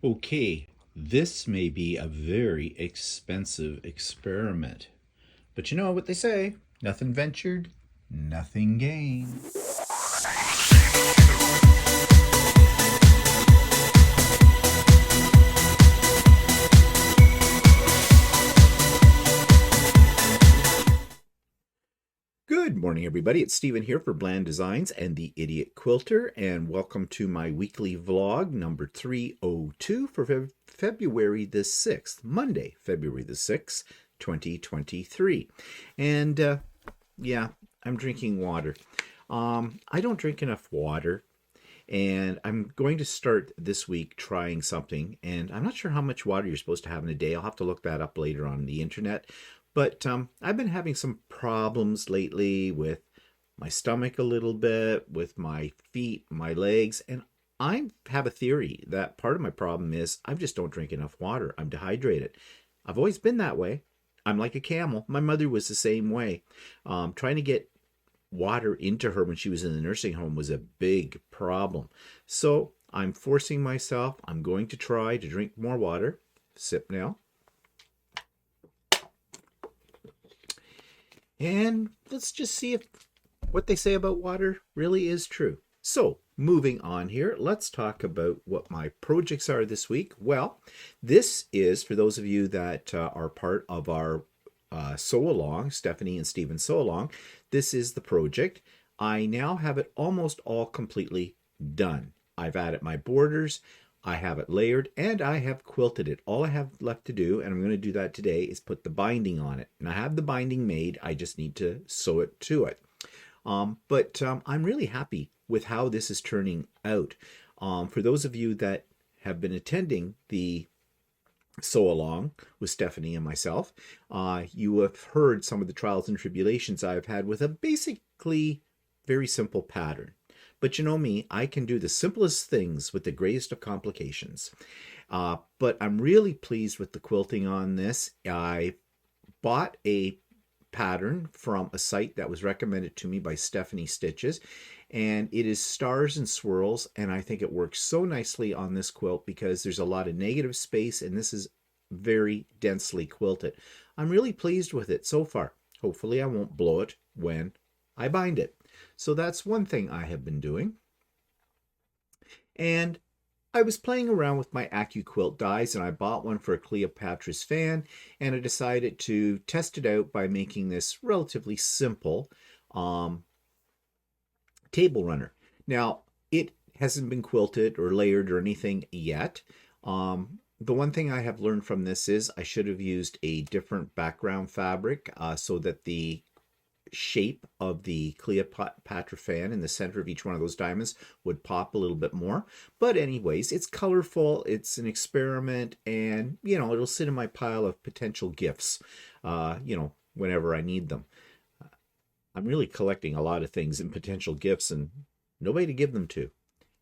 Okay, this may be a very expensive experiment. But you know what they say, nothing ventured, nothing gained. Good morning, everybody. It's Stephen here for Bland Designs and the Idiot Quilter, and welcome to my weekly vlog number 302 for February the 6th, Monday, February the 6th, 2023. And yeah, I'm drinking water. I don't drink enough water, and I'm going to start this week trying something, and I'm not sure how much water you're supposed to have in a day. I'll have to look that up later on the internet. But I've been having some problems lately with my stomach a little bit, with my feet, my legs, and I have a theory that part of my problem is I just don't drink enough water. I'm dehydrated. I've always been that way. I'm like a camel. My mother was the same way. Trying to get water into her when she was in the nursing home was a big problem. So I'm forcing myself. I'm going to try to drink more water. Sip now. And let's just see if what they say about water really is true. So, moving on here, let's talk about what my projects are this week. Well, this is, for those of you that are part of our sew-along, Stephanie and Stephen sew-along, this is the project. I now have it almost all completely done. I've added my borders, I have it layered, and I have quilted it. All I have left to do, and I'm going to do that today, is put the binding on it. And I have the binding made. I just need to sew it to it. But I'm really happy with how this is turning out. For those of you that have been attending the sew-along with Stephanie and myself, you have heard some of the trials and tribulations I've had with a basically very simple pattern. But you know me, I can do the simplest things with the greatest of complications. But I'm really pleased with the quilting on this. I bought a pattern from a site that was recommended to me by Stephanie Stitches, and it is Stars and Swirls, and I think it works so nicely on this quilt because there's a lot of negative space, and this is very densely quilted. I'm really pleased with it so far. Hopefully I won't blow it when I bind it. So that's one thing I have been doing. And I was playing around with my AccuQuilt dies, and I bought one for a Cleopatra's fan, and I decided to test it out by making this relatively simple table runner. Now, it hasn't been quilted or layered or anything yet. The one thing I have learned from this is I should have used a different background fabric so that the shape of the Cleopatra fan in the center of each one of those diamonds would pop a little bit more. But anyways, it's colorful, it's an experiment, and you know, it'll sit in my pile of potential gifts, you know, whenever I need them. I'm really collecting a lot of things in potential gifts and nobody to give them to.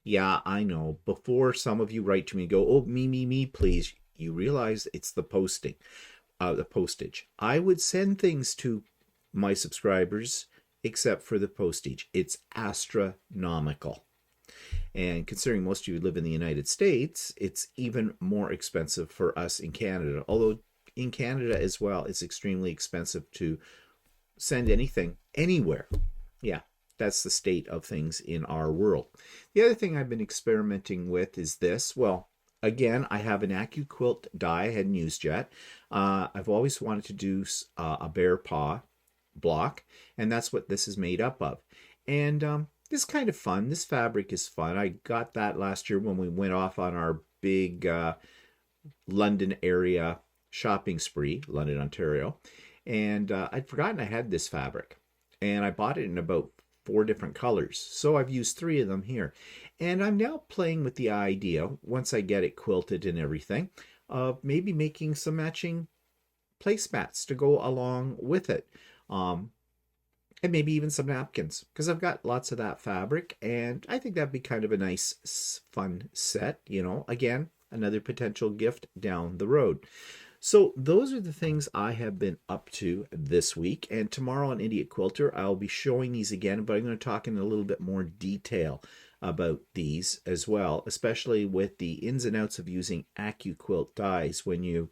Yeah, I know. Before some of you write to me and go, oh, me, please, you realize it's the postage. I would send things to my subscribers except for the postage. It's astronomical. And considering most of you live in the United States, it's even more expensive for us in Canada. Although in Canada as well, it's extremely expensive to send anything anywhere. Yeah, that's the state of things in our world. The other thing I've been experimenting with is this. Well, again, I have an AccuQuilt die I hadn't used yet. I've always wanted to do a bear paw block, and that's what this is made up of. And this is kind of fun. This fabric is fun. I got that last year when we went off on our big London area shopping spree, London, Ontario. And I'd forgotten I had this fabric, and I bought it in about 4 different colors. So I've used 3 of them here. And I'm now playing with the idea, once I get it quilted and everything, of maybe making some matching placemats to go along with it. And maybe even some napkins, because I've got lots of that fabric, and I think that'd be kind of a nice, fun set, you know. Again, another potential gift down the road. So those are the things I have been up to this week, and tomorrow on Idiot Quilter, I'll be showing these again, but I'm going to talk in a little bit more detail about these as well, especially with the ins and outs of using AccuQuilt dies when you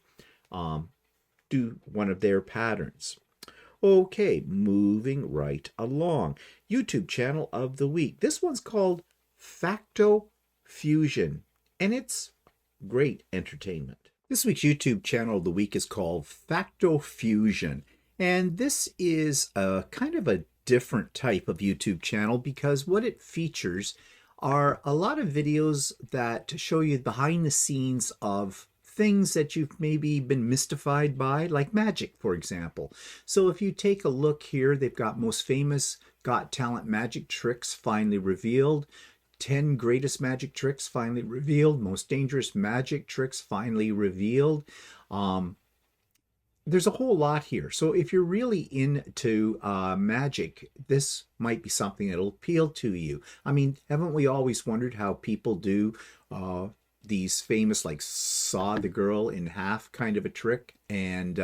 do one of their patterns. Okay, moving right along. YouTube channel of the week. This one's called Facto Fusion, and it's great entertainment. This week's YouTube channel of the week is called Facto Fusion, and this is a kind of a different type of YouTube channel because what it features are a lot of videos that show you behind the scenes of things that you've maybe been mystified by, like magic, for example. So if you take a look here, they've got most famous Got Talent magic tricks finally revealed, 10 greatest magic tricks finally revealed, most dangerous magic tricks finally revealed. There's a whole lot here. So if you're really into magic, this might be something that'll appeal to you. I mean, haven't we always wondered how people do these famous like saw the girl in half kind of a trick and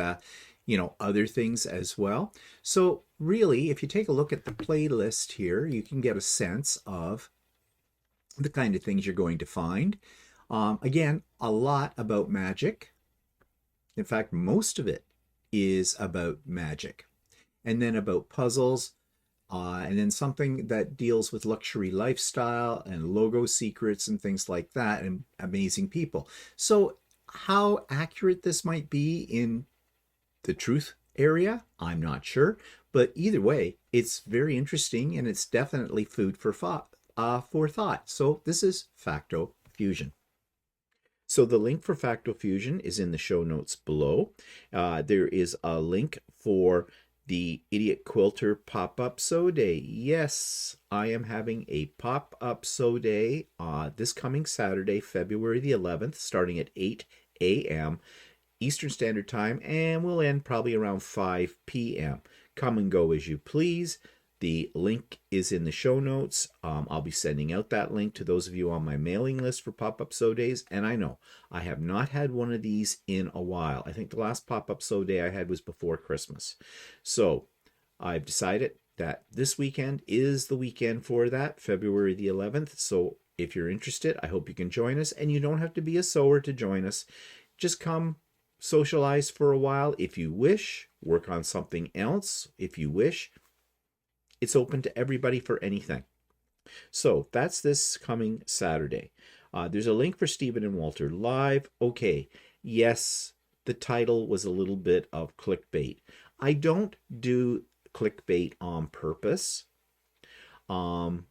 other things as well. So really, if you take a look at the playlist here, you can get a sense of the kind of things you're going to find. Again, a lot about magic. In fact, most of it is about magic, and then about puzzles, and then something that deals with luxury lifestyle and logo secrets and things like that, and amazing people. So how accurate this might be in the truth area, I'm not sure, but either way, it's very interesting and it's definitely food for thought. So this is Facto Fusion. So the link for Facto Fusion is in the show notes below. There is a link for the Idiot Quilter pop-up sew day. Yes, I am having a pop-up sew day this coming Saturday, February the 11th, starting at 8 a.m. Eastern Standard Time, and we'll end probably around 5 p.m. Come and go as you please. The link is in the show notes. I'll be sending out that link to those of you on my mailing list for pop-up sew days. And I know I have not had one of these in a while. I think the last pop-up sew day I had was before Christmas. So I've decided that this weekend is the weekend for that, February the 11th. So if you're interested, I hope you can join us. And you don't have to be a sewer to join us. Just come socialize for a while if you wish. Work on something else if you wish. It's open to everybody for anything. So that's this coming Saturday. There's a link for Stephen and Walter Live. Okay, yes, the title was a little bit of clickbait. I don't do clickbait on purpose. And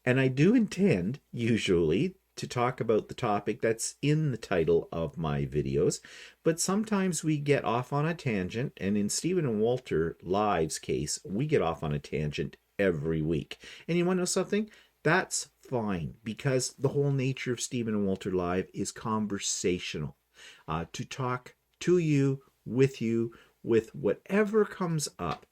I do intend, usually, to talk about the topic that's in the title of my videos, but sometimes we get off on a tangent, and in Stephen and Walter Live's case, we get off on a tangent every week. And you want to know something? That's fine, because the whole nature of Stephen and Walter Live is conversational, to talk to you, with whatever comes up.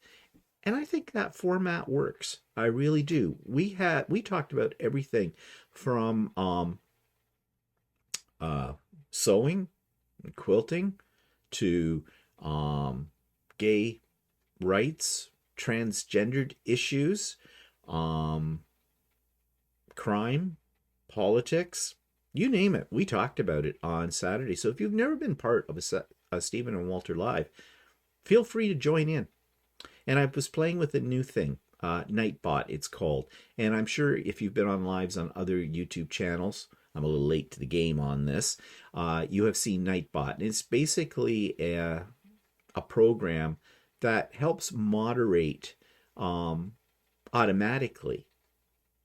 And I think that format works. I really do. We talked about everything from sewing and quilting to gay rights, transgendered issues, crime, politics, you name it. We talked about it on Saturday. So if you've never been part of a Stephen and Walter Live, feel free to join in. And I was playing with a new thing, Nightbot it's called. And I'm sure if you've been on lives on other YouTube channels, I'm a little late to the game on this, you have seen Nightbot. And it's basically a program that helps moderate automatically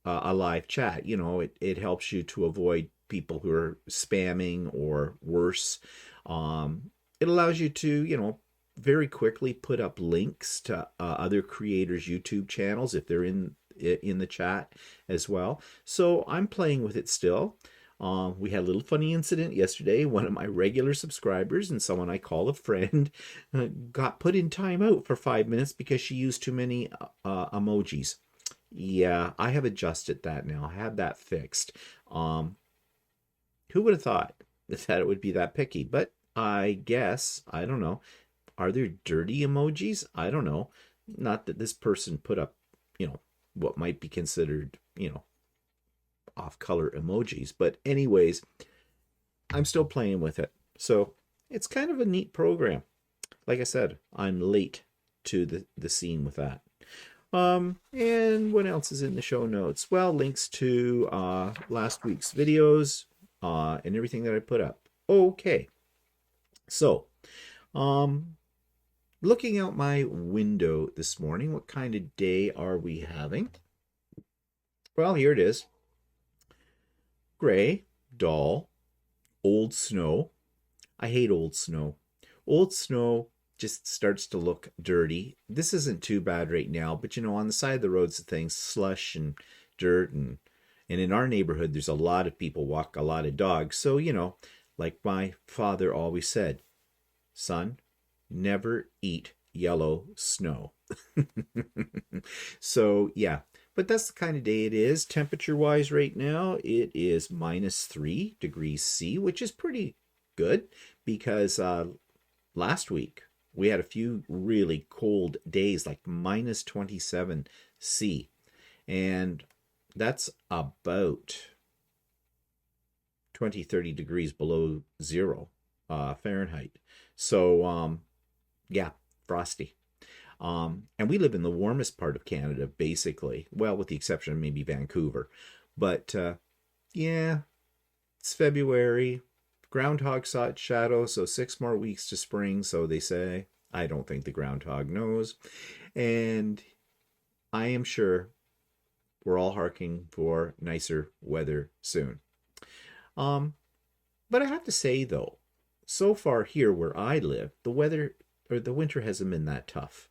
a live chat. You know, it helps you to avoid people who are spamming or worse. It allows you to, very quickly put up links to other creators' YouTube channels if they're in the chat as well. So I'm playing with it still. We had a little funny incident yesterday. One of my regular subscribers and someone I call a friend got put in timeout for 5 minutes because she used too many emojis. Yeah, I have adjusted that now. I have that fixed. Who would have thought that it would be that picky? But I guess, I don't know. Are there dirty emojis? I don't know. Not that this person put up, what might be considered, off color emojis. But anyways, I'm still playing with it. So it's kind of a neat program. Like I said, I'm late to the scene with that. And what else is in the show notes? Well, links to last week's videos and everything that I put up. Okay. So, looking out my window this morning, what kind of day are we having? Well, here it is. Gray, dull, old snow. I hate old snow. Old snow just starts to look dirty. This isn't too bad right now, but you know, on the side of the roads and things, slush and dirt, and in our neighborhood, there's a lot of people walk a lot of dogs. So, you know, like my father always said, son, never eat yellow snow. So, yeah, but that's the kind of day it is. Temperature wise, right now, it is -3 degrees C, which is pretty good because last week we had a few really cold days, like -27 C, and that's about 20-30 degrees below zero Fahrenheit. So yeah, frosty. And we live in the warmest part of Canada, basically. Well, with the exception of maybe Vancouver. But yeah, it's February. Groundhog saw its shadow, so 6 more weeks to spring, so they say. I don't think the groundhog knows. And I am sure we're all harking for nicer weather soon. But I have to say, though, so far here where I live, the weather or the winter hasn't been that tough.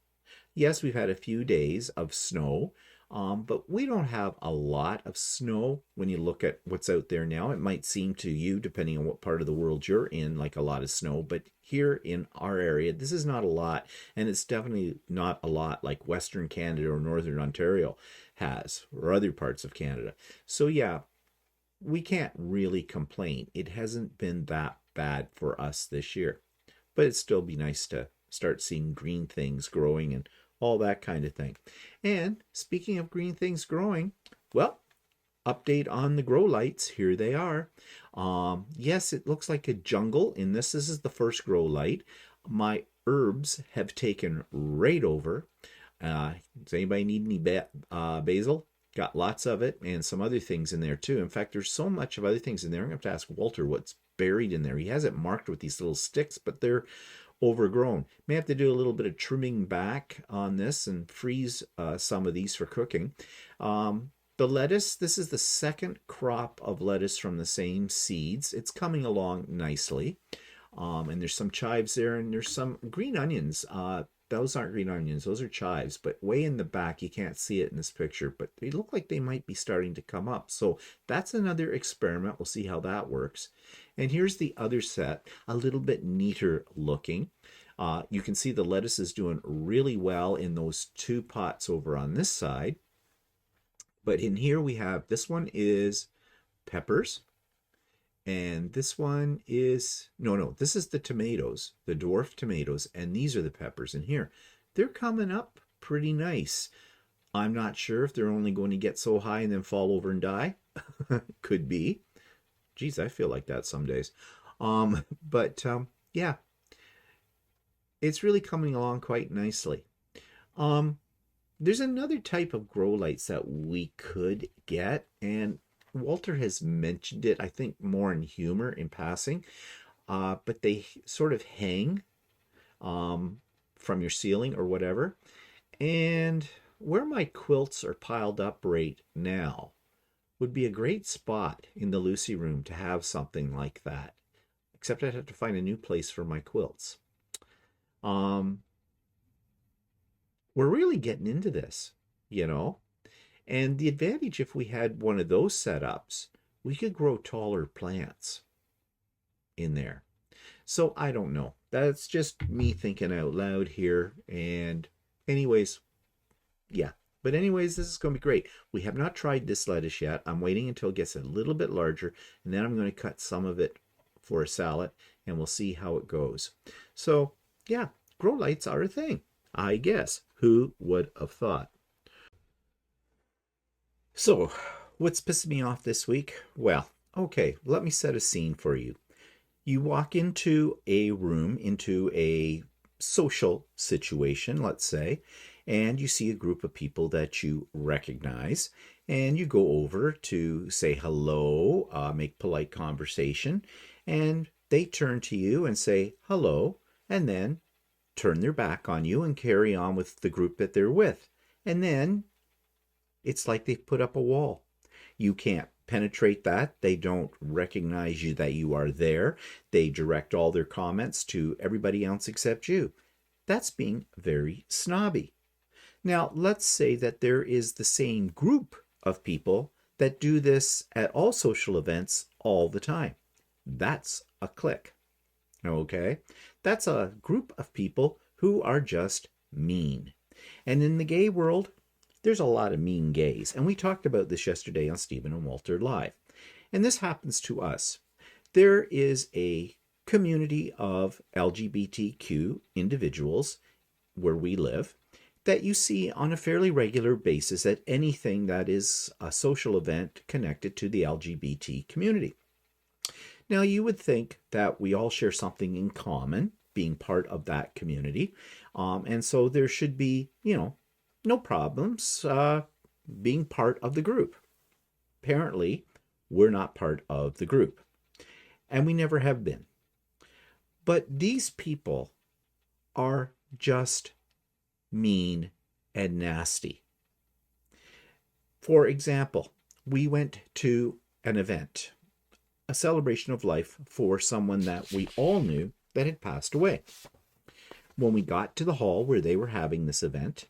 Yes, we've had a few days of snow, but we don't have a lot of snow when you look at what's out there now. It might seem to you, depending on what part of the world you're in, like a lot of snow, but here in our area, this is not a lot, and it's definitely not a lot like Western Canada or Northern Ontario has, or other parts of Canada. So yeah, we can't really complain. It hasn't been that bad for us this year, but it'd still be nice to start seeing green things growing and all that kind of thing. And speaking of green things growing, well, update on the grow lights. Here they are. Yes, it looks like a jungle in this. This is the first grow light. My herbs have taken right over. Does anybody need any basil? Got lots of it and some other things in there too. In fact, there's so much of other things in there. I'm going to have to ask Walter what's buried in there. He has it marked with these little sticks, but they're overgrown. May have to do a little bit of trimming back on this and freeze some of these for cooking. The lettuce, this is the second crop of lettuce from the same seeds. It's coming along nicely. And there's some chives there, and there's some green onions. Those aren't green onions, those are chives, but way in the back, you can't see it in this picture, but they look like they might be starting to come up. So that's another experiment. We'll see how that works. And here's the other set, a little bit neater looking. You can see the lettuce is doing really well in those 2 pots over on this side. But in here we have, this one is peppers. And this one is, no, this is the tomatoes, the dwarf tomatoes, and these are the peppers in here. They're coming up pretty nice. I'm not sure if they're only going to get so high and then fall over and die. Could be. Geez, I feel like that some days. Yeah, it's really coming along quite nicely. There's another type of grow lights that we could get, and Walter has mentioned it, I think more in humor in passing, but they sort of hang from your ceiling or whatever. And where my quilts are piled up right now would be a great spot in the Lucy room to have something like that. Except I'd have to find a new place for my quilts. We're really getting into this, you know. And the advantage, if we had one of those setups, we could grow taller plants in there. So I don't know. That's just me thinking out loud here. And anyways, yeah. But anyways, this is going to be great. We have not tried this lettuce yet. I'm waiting until it gets a little bit larger, and then I'm going to cut some of it for a salad, and we'll see how it goes. So yeah, grow lights are a thing, I guess. Who would have thought? So, What's pissing me off this week? Well, okay, let me set a scene for you. You walk into a room, into a social situation, let's say, and you see a group of people that you recognize, and you go over to say hello, make polite conversation, and they turn to you and say hello, and then turn their back on you and carry on with the group that they're with. And then it's like they've put up a wall. You can't penetrate that. They don't recognize you that you are there. They direct all their comments to everybody else except you. That's being very snobby. Now, let's say that there is the same group of people that do this at all social events all the time. That's a clique. Okay? That's a group of people who are just mean. And in the gay world, there's a lot of mean gays. And we talked about this yesterday on Stephen and Walter Live. And this happens to us. There is a community of LGBTQ individuals where we live that you see on a fairly regular basis at anything that is a social event connected to the LGBT community. Now, you would think that we all share something in common, being part of that community. And so there should be, no problems being part of the group. Apparently, we're not part of the group. And we never have been. But these people are just mean and nasty. For example, we went to an event, a celebration of life for someone that we all knew that had passed away. When we got to the hall where they were having this event,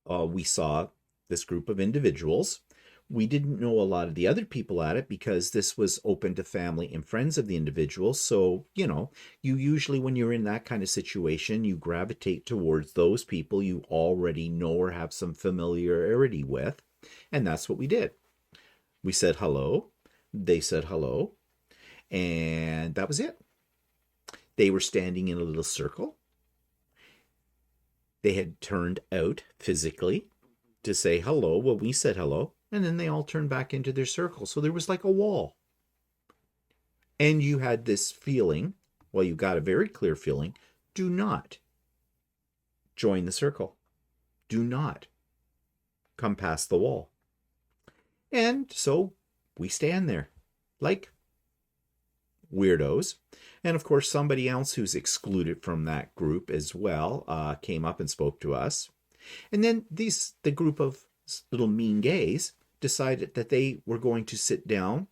we saw this group of individuals. We didn't know a lot of the other people at it because this was open to family and friends of the individuals. So, you usually, when you're in that kind of situation, you gravitate towards those people you already know or have some familiarity with. And that's what we did. We said hello. They said hello. And that was it. They were standing in a little circle. They had turned out physically to say hello. Well, we said hello. And then they all turned back into their circle. So there was like a wall. And you had this feeling, well, you got a very clear feeling, do not join the circle. Do not come past the wall. And so we stand there like weirdos. And of course, somebody else who's excluded from that group as well came up and spoke to us. And then the group of little mean gays decided that they were going to sit down,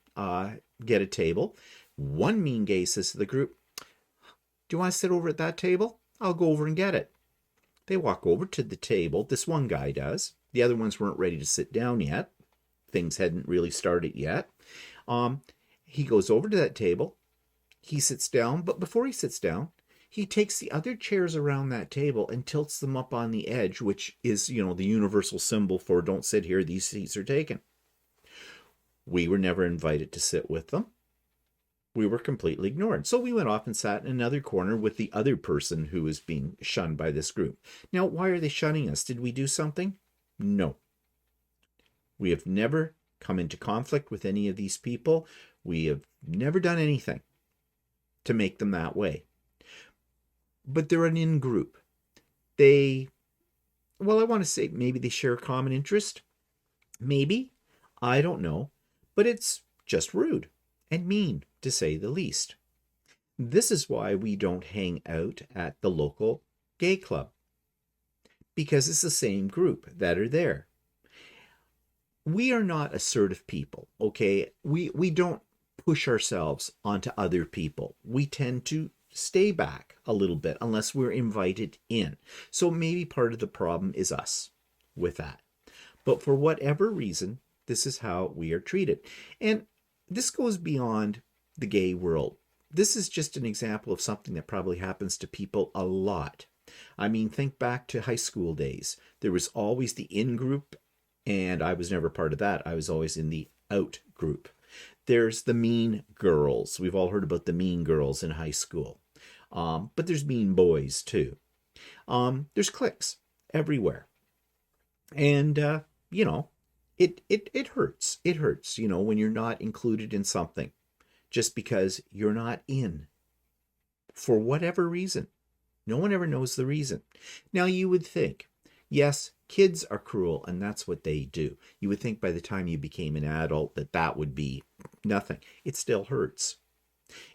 get a table. One mean gay says to the group, "Do you want to sit over at that table? I'll go over and get it." They walk over to the table. This one guy does. The other ones weren't ready to sit down yet. Things hadn't really started yet. He goes over to that table. He sits down, but before he sits down, he takes the other chairs around that table and tilts them up on the edge, which is, the universal symbol for don't sit here, these seats are taken. We were never invited to sit with them. We were completely ignored. So we went off and sat in another corner with the other person who was being shunned by this group. Now, why are they shunning us? Did we do something? No. We have never come into conflict with any of these people. We have never done anything to make them that way. But they're an in-group. I want to say maybe they share a common interest. Maybe. I don't know. But it's just rude and mean, to say the least. This is why we don't hang out at the local gay club. Because it's the same group that are there. We are not assertive people, okay? We don't push ourselves onto other people. We tend to stay back a little bit unless we're invited in. So maybe part of the problem is us with that. But for whatever reason, this is how we are treated. And this goes beyond the gay world. This is just an example of something that probably happens to people a lot. I mean, think back to high school days. There was always the in group, and I was never part of that. I was always in the out group. There's the mean girls. We've all heard about the mean girls in high school. But there's mean boys too. There's cliques everywhere. And, It hurts. It hurts, you know, when you're not included in something just because you're not in for whatever reason. No one ever knows the reason. Now, you would think, yes, kids are cruel and that's what they do. You would think by the time you became an adult that that would be nothing. It still hurts.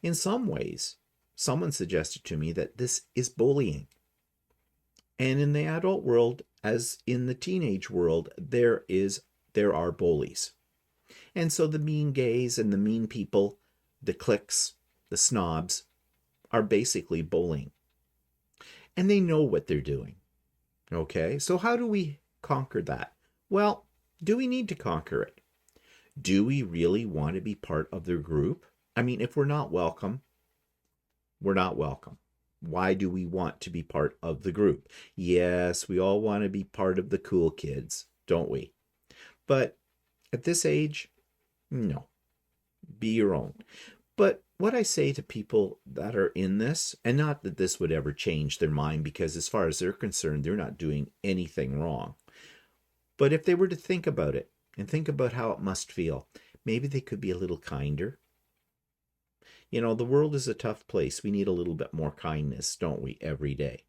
In some ways, someone suggested to me that this is bullying. And in the adult world, as in the teenage world, there are bullies. And so the mean gays and the mean people, the cliques, the snobs, are basically bullying. And they know what they're doing. Okay, so how do we conquer that? Well, do we need to conquer it? Do we really want to be part of their group? I mean, if we're not welcome, we're not welcome. Why do we want to be part of the group? Yes, we all want to be part of the cool kids, don't we? But at this age, no. Be your own. But what I say to people that are in this, and not that this would ever change their mind, because as far as they're concerned, they're not doing anything wrong. But if they were to think about it and think about how it must feel, maybe they could be a little kinder. You know, the world is a tough place. We need a little bit more kindness, don't we, every day?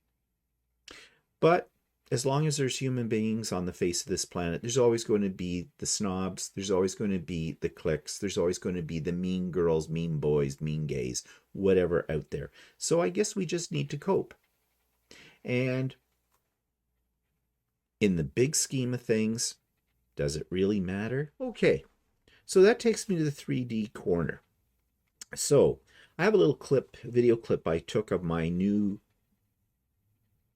But as long as there's human beings on the face of this planet, there's always going to be the snobs, there's always going to be the cliques, there's always going to be the mean girls, mean boys, mean gays, whatever out there. So I guess we just need to cope. And in the big scheme of things, does it really matter? Okay, so that takes me to the 3D corner. So I have a little video clip I took of my new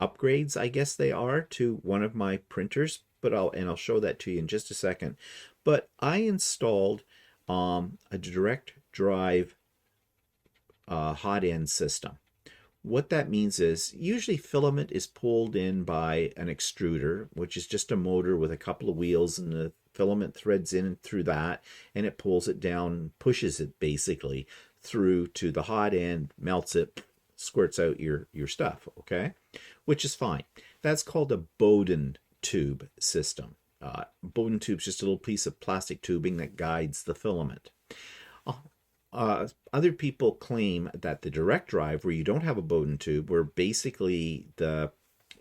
upgrades, I guess they are, to one of my printers, but I'll show that to you in just a second. But I installed a direct drive hot end system. What that means is usually filament is pulled in by an extruder, which is just a motor with a couple of wheels, and the filament threads in through that, and it pulls it down, pushes it basically through to the hot end, melts it, squirts out your stuff, okay? Which is fine. That's called a Bowden tube system. Bowden tube is just a little piece of plastic tubing that guides the filament. Other people claim that the direct drive, where you don't have a Bowden tube, where basically the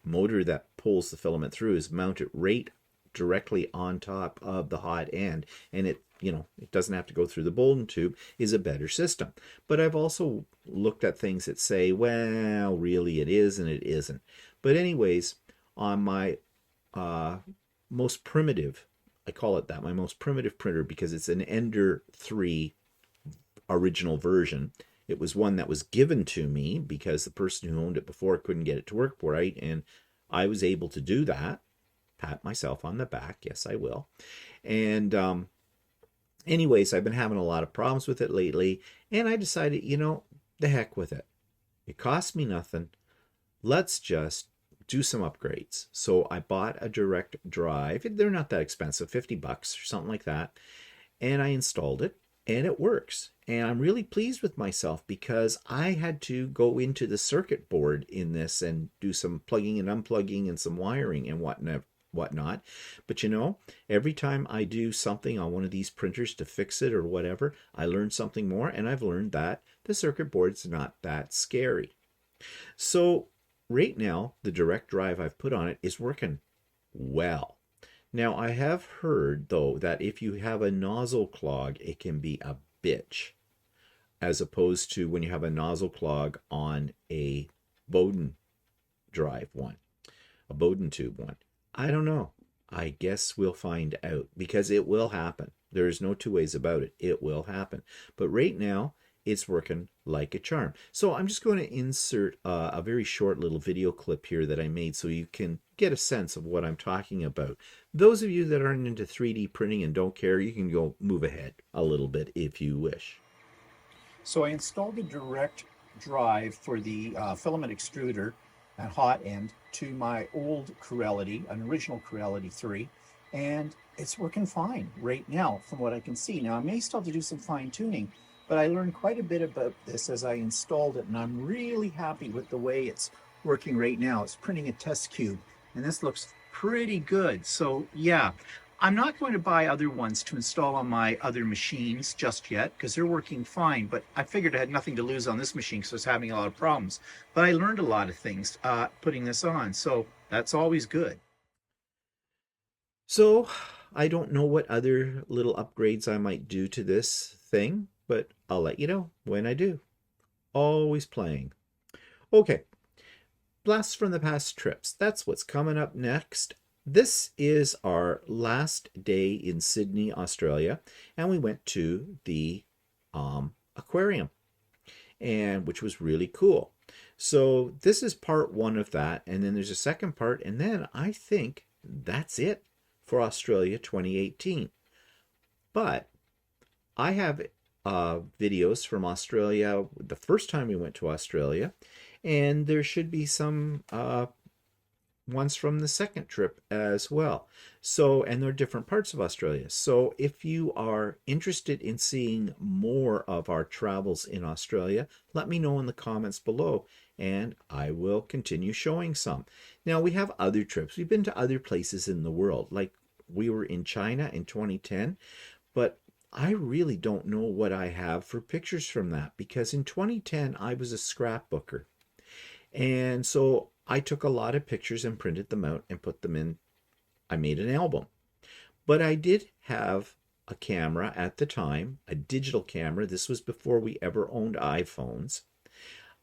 motor that pulls the filament through is mounted right directly on top of the hot end, and it doesn't have to go through the Bowden tube, is a better system. But I've also looked at things that say, well, really it is and it isn't. But anyways, on my most primitive, I call it that, my most primitive printer, because it's an Ender 3 original version. It was one that was given to me because the person who owned it before couldn't get it to work right, and I was able to do that. Pat myself on the back, yes I will. And anyways, I've been having a lot of problems with it lately, and I decided, the heck with it. It cost me nothing. Let's just do some upgrades. So I bought a direct drive. They're not that expensive, $50 or something like that. And I installed it, and it works. And I'm really pleased with myself because I had to go into the circuit board in this and do some plugging and unplugging and some wiring and whatnot. But every time I do something on one of these printers to fix it or whatever, I learn something more, and I've learned that the circuit board's not that scary. So right now, the direct drive I've put on it is working well. Now, I have heard, though, that if you have a nozzle clog, it can be a bitch, as opposed to when you have a nozzle clog on a Bowden drive one, a Bowden tube one. I don't know. I guess we'll find out, because it will happen. There is no two ways about it. It will happen. But right now, it's working like a charm. So I'm just going to insert a very short little video clip here that I made so you can get a sense of what I'm talking about. Those of you that aren't into 3D printing and don't care, you can go move ahead a little bit if you wish. So I installed a direct drive for the filament extruder and hot end to my old Corelity, an original Corelity 3, and it's working fine right now from what I can see. Now I may still have to do some fine tuning, but I learned quite a bit about this as I installed it, and I'm really happy with the way it's working right now. It's printing a test cube, and this looks pretty good. So yeah, I'm not going to buy other ones to install on my other machines just yet because they're working fine. But I figured I had nothing to lose on this machine because I was having a lot of problems. But I learned a lot of things putting this on. So that's always good. So I don't know what other little upgrades I might do to this thing, but I'll let you know when I do. Always playing. Okay, blasts from the past trips. That's what's coming up next. This is our last day in Sydney, Australia, and we went to the aquarium, and which was really cool. So this is part one of that, and then there's a second part, and then I think that's it for Australia 2018. But I have videos from Australia the first time we went to Australia, and there should be some ones from the second trip as well. So, and they're different parts of Australia. So, if you are interested in seeing more of our travels in Australia, let me know in the comments below and I will continue showing some. Now, we have other trips. We've been to other places in the world, like we were in China in 2010, but I really don't know what I have for pictures from that because in 2010 I was a scrapbooker. And so I took a lot of pictures and printed them out and put them in. I made an album. But I did have a camera at the time, a digital camera. This was before we ever owned iPhones.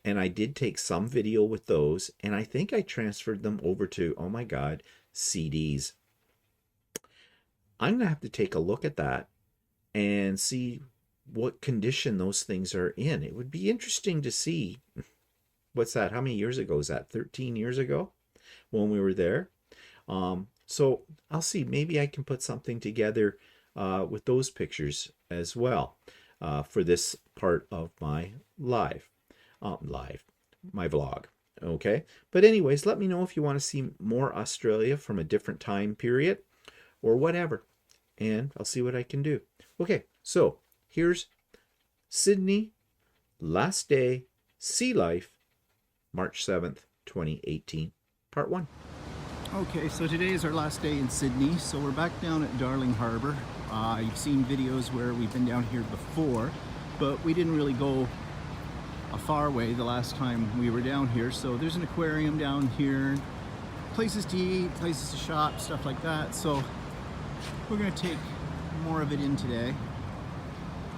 And I did take some video with those. And I think I transferred them over to, oh my God, CDs. I'm going to have to take a look at that and see what condition those things are in. It would be interesting to see. What's that? How many years ago is that? 13 years ago when we were there. So I'll see. Maybe I can put something together with those pictures as well for this part of my my vlog. Okay. But anyways, let me know if you want to see more Australia from a different time period or whatever. And I'll see what I can do. Okay. So here's Sydney, last day, sea life, March 7th, 2018, part 1. Okay, so today is our last day in Sydney, so we're back down at Darling Harbour. You've seen videos where we've been down here before, but we didn't really go a far way the last time we were down here. So there's an aquarium down here, places to eat, places to shop, stuff like that. So we're going to take more of it in today.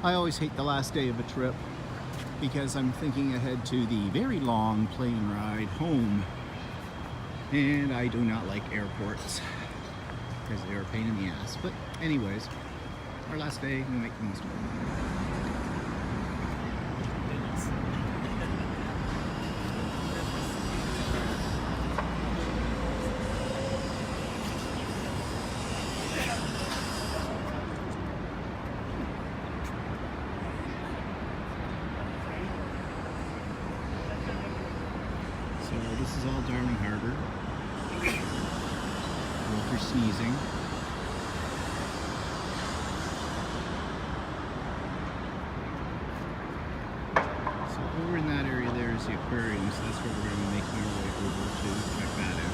I always hate the last day of a trip because I'm thinking ahead to the very long plane ride home. And I do not like airports because they're a pain in the ass. But anyways, our last day, we make the most of it. So this is all Darling Harbour. Quilter sneezing. So over in that area there is the aquarium, so that's where we're going to be making our way over to check that out.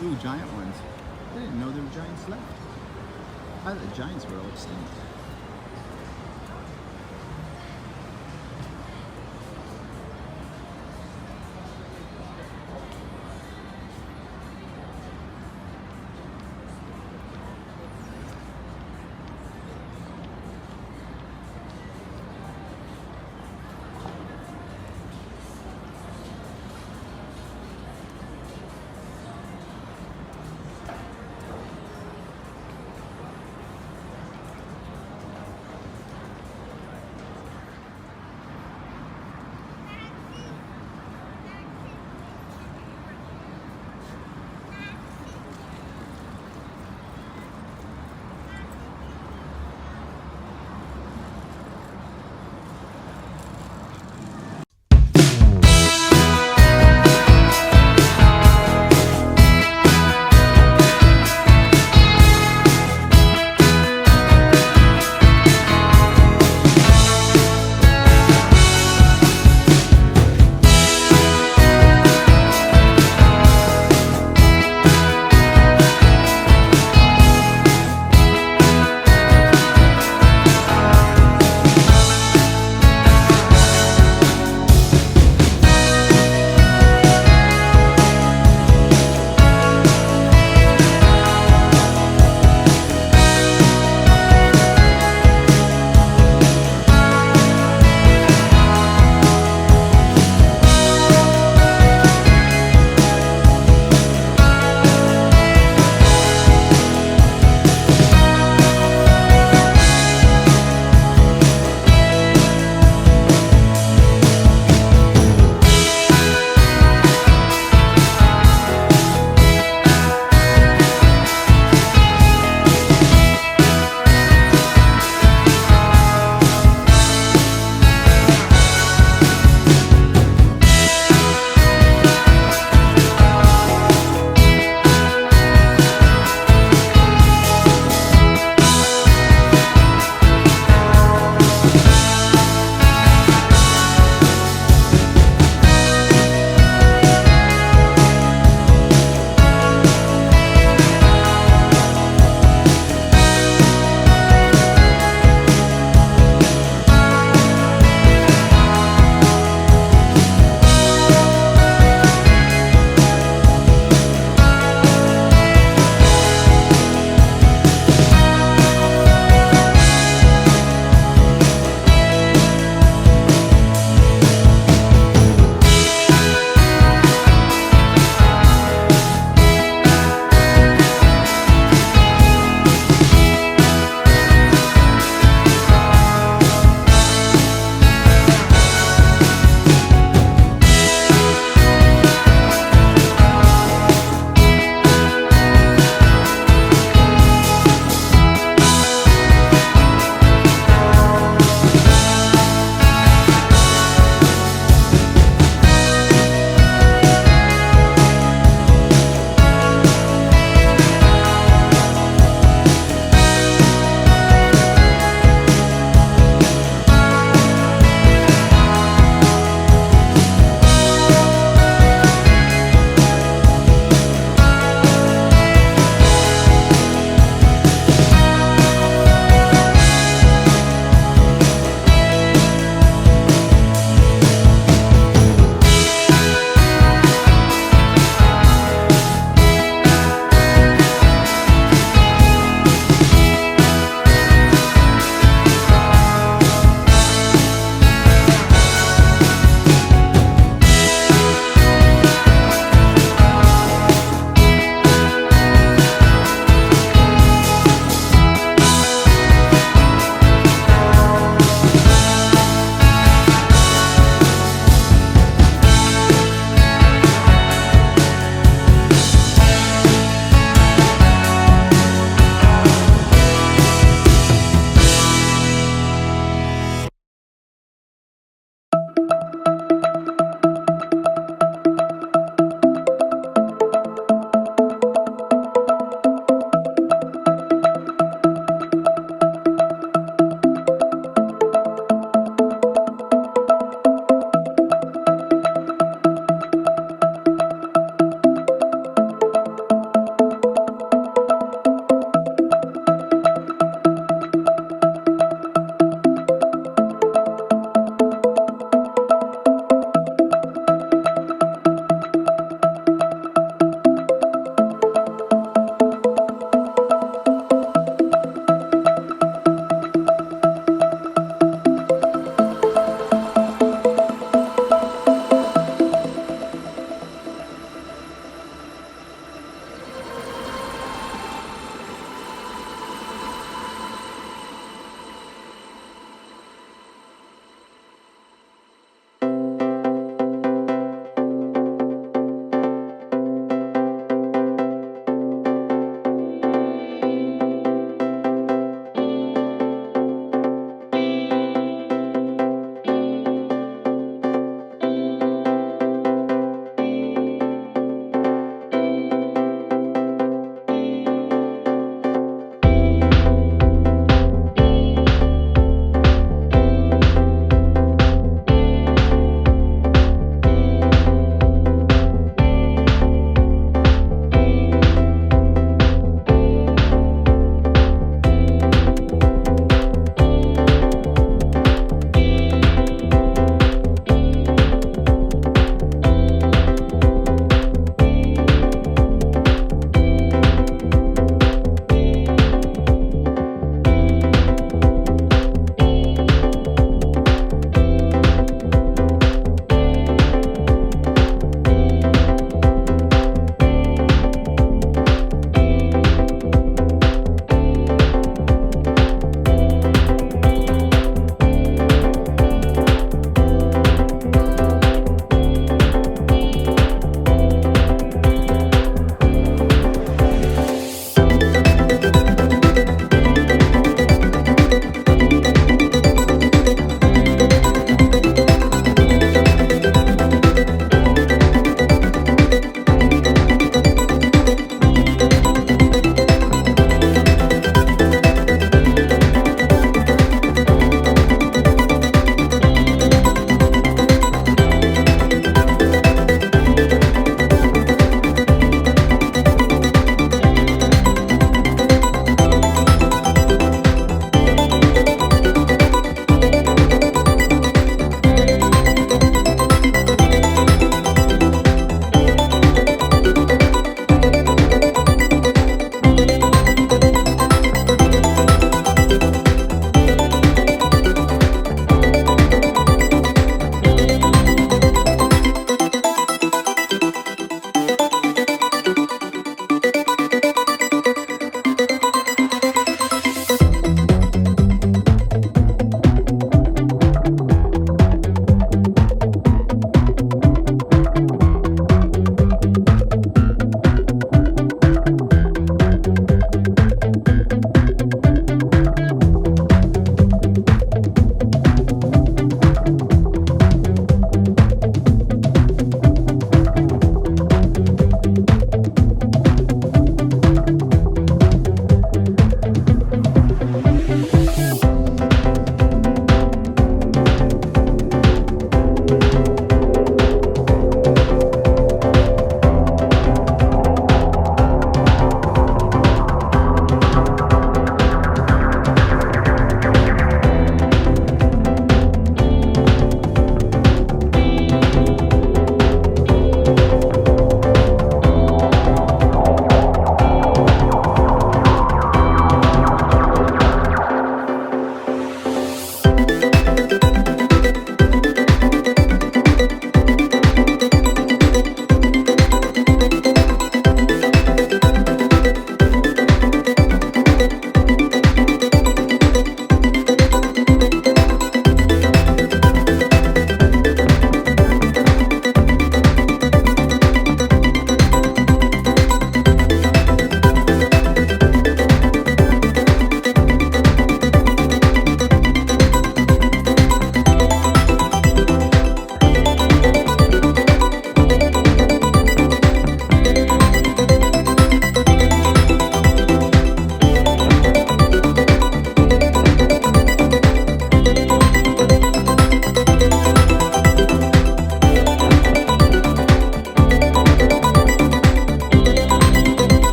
Ooh, giant ones. I didn't know there were giants left. I thought the giants were all extinct.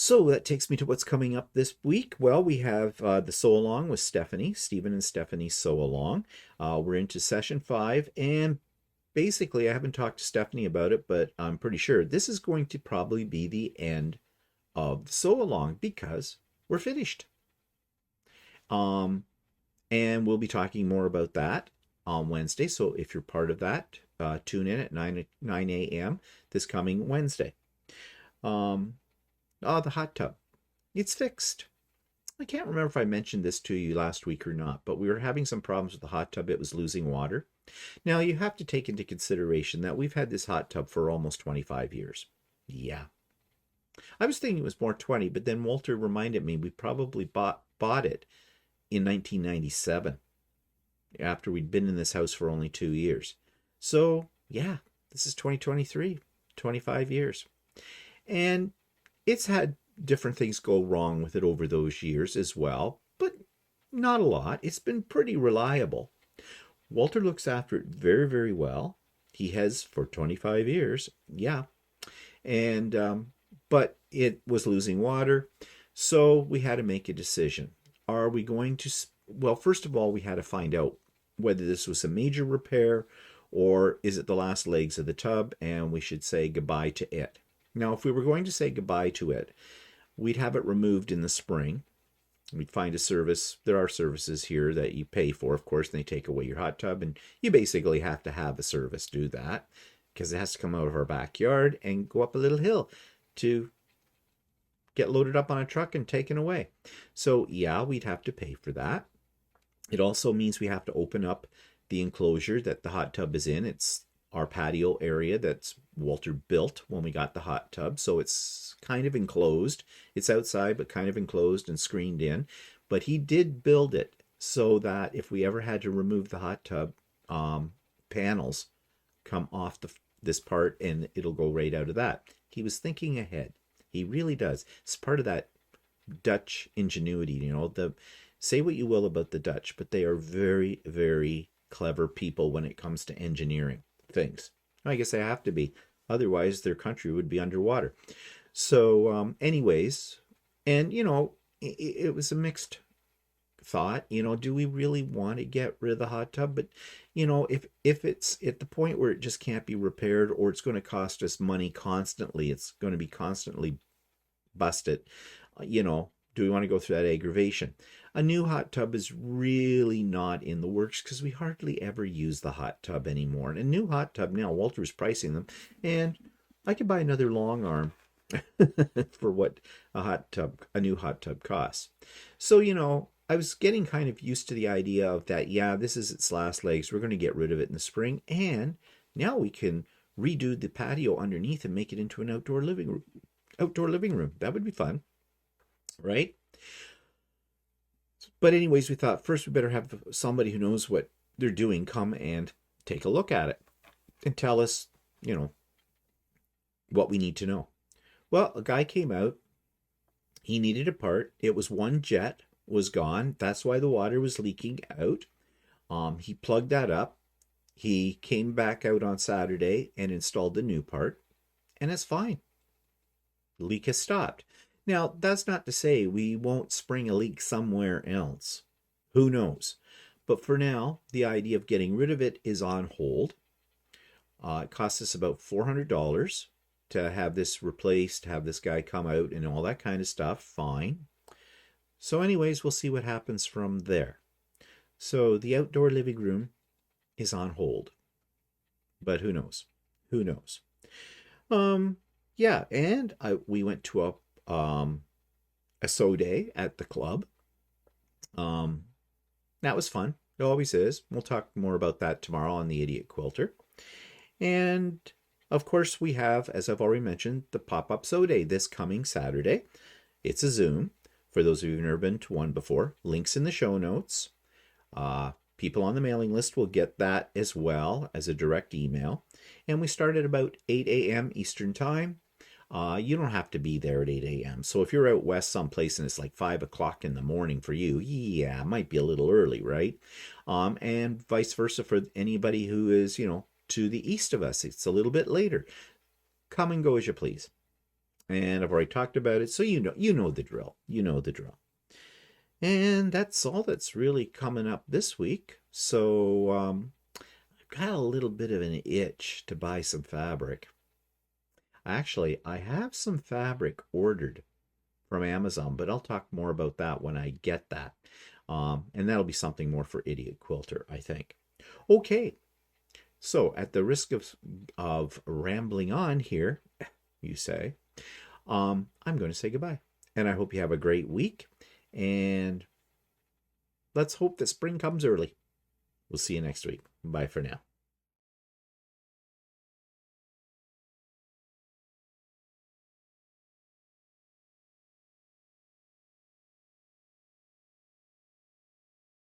So that takes me to what's coming up this week. Well, we have the sew along with Stephanie, Stephen and Stephanie sew along. We're into session 5, and basically, I haven't talked to Stephanie about it, but I'm pretty sure this is going to probably be the end of the sew along because we're finished. And we'll be talking more about that on Wednesday. So if you're part of that, tune in at 9 a.m. this coming Wednesday. The hot tub. It's fixed. I can't remember if I mentioned this to you last week or not, but we were having some problems with the hot tub. It was losing water. Now, you have to take into consideration that we've had this hot tub for almost 25 years. Yeah. I was thinking it was more 20, but then Walter reminded me we probably bought it in 1997 after we'd been in this house for only 2 years. So, yeah, this is 2023, 25 years. And it's had different things go wrong with it over those years as well, but not a lot. It's been pretty reliable. Walter looks after it very, very well. He has for 25 years, yeah. And but it was losing water, so we had to make a decision. Are we going to, well, first of all, we had to find out whether this was a major repair or is it the last legs of the tub and we should say goodbye to it. Now, if we were going to say goodbye to it, we'd have it removed in the spring. We'd find a service. There are services here that you pay for, of course, and they take away your hot tub, and you basically have to have a service do that because it has to come out of our backyard and go up a little hill to get loaded up on a truck and taken away. So, yeah, we'd have to pay for that. It also means we have to open up the enclosure that the hot tub is in. It's our patio area that's Walter built when we got the hot tub. So it's kind of enclosed. It's outside, but kind of enclosed and screened in. But he did build it so that if we ever had to remove the hot tub, panels come off this part and it'll go right out of that. He was thinking ahead. He really does. It's part of that Dutch ingenuity, you know. Say what you will about the Dutch, but they are very, very clever people when it comes to engineering things. I guess they have to be. Otherwise, their country would be underwater. So, anyways, and, you know, it was a mixed thought. You know, do we really want to get rid of the hot tub? But, you know, if it's at the point where it just can't be repaired or it's going to cost us money constantly, it's going to be constantly busted, you know, do we want to go through that aggravation? A new hot tub is really not in the works because we hardly ever use the hot tub anymore. And a new hot tub now, Walter's pricing them, and I could buy another long arm for what a new hot tub costs. So, you know, I was getting kind of used to the idea of that, yeah, this is its last legs. We're going to get rid of it in the spring. And now we can redo the patio underneath and make it into an outdoor living room. That would be fun, right? But anyways, we thought first we better have somebody who knows what they're doing come and take a look at it and tell us, you know, what we need to know. Well, a guy came out. He needed a part. It was one jet was gone. That's why the water was leaking out. He plugged that up. He came back out on Saturday and installed the new part, and it's fine. The leak has stopped. Now, that's not to say we won't spring a leak somewhere else. Who knows? But for now, the idea of getting rid of it is on hold. It costs us about $400 to have this replaced, have this guy come out and all that kind of stuff. Fine. So anyways, we'll see what happens from there. So the outdoor living room is on hold. But who knows? Who knows? Yeah, and we went to a sew day at the club. That was fun. It always is. We'll talk more about that tomorrow on the Idiot Quilter. And of course, we have, as I've already mentioned, the pop-up sew day this coming Saturday. It's a Zoom. For those of you who've never been to one before, links in the show notes. People on the mailing list will get that as well as a direct email. And we start at about 8 a.m. Eastern Time. You don't have to be there at 8 a.m. So if you're out west someplace and it's like 5 o'clock in the morning for you, yeah, it might be a little early, right? And vice versa for anybody who is, you know, to the east of us. It's a little bit later. Come and go as you please. And I've already talked about it, so you know the drill. You know the drill. And that's all that's really coming up this week. So I've got a little bit of an itch to buy some fabric. Actually, I have some fabric ordered from Amazon, but I'll talk more about that when I get that. And that'll be something more for Idiot Quilter, I think. Okay, so at the risk of rambling on here, you say, I'm going to say goodbye. And I hope you have a great week. And let's hope that spring comes early. We'll see you next week. Bye for now.